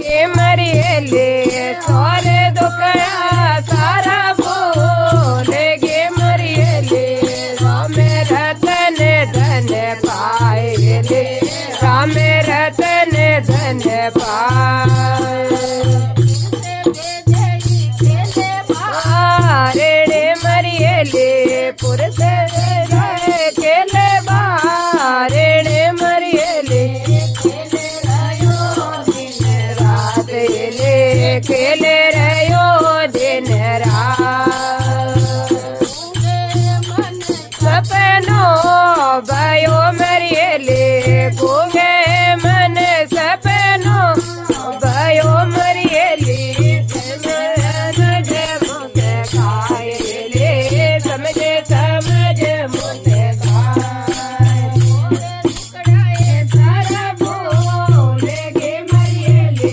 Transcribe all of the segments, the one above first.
के मरियले सोरे दुखड़ा सारा भूले गे मरियले राम रतन धन पाए राम रतन धन पाए रे मरियले पुरुष खेले बारे मरियले खेले रहो दिन रात सपनो भयो मरियले गूंगे मन सपनो भयो मरियले समझे मुझे खाए समझे समझे मुझे सारा बोले गे मरियले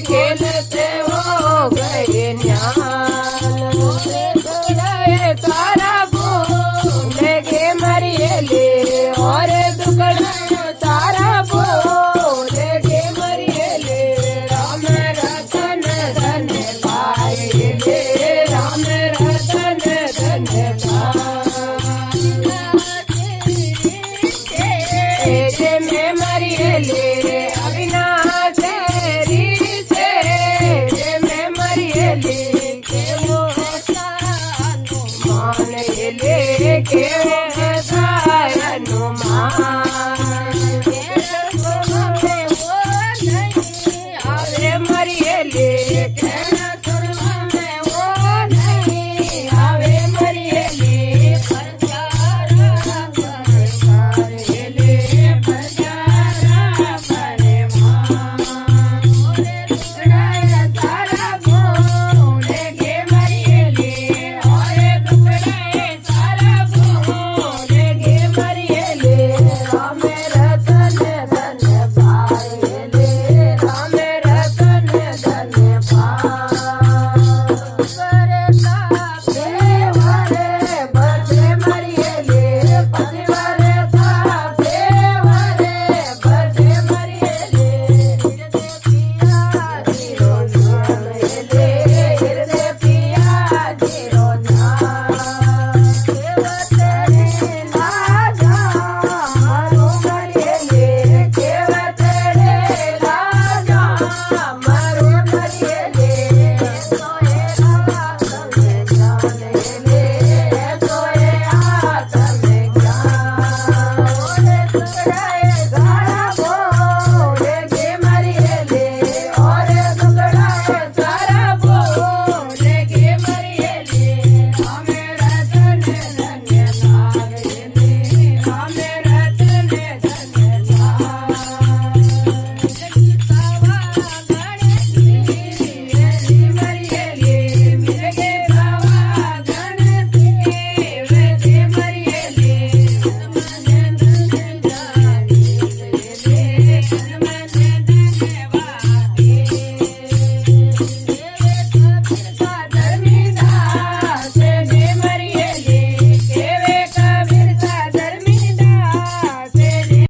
खेलते हो गए तारा बोले गे मरियले और दुखड़ा तारा बोले गे मरियले राम रतन धन पाए राम रतन धन पाए में मरियले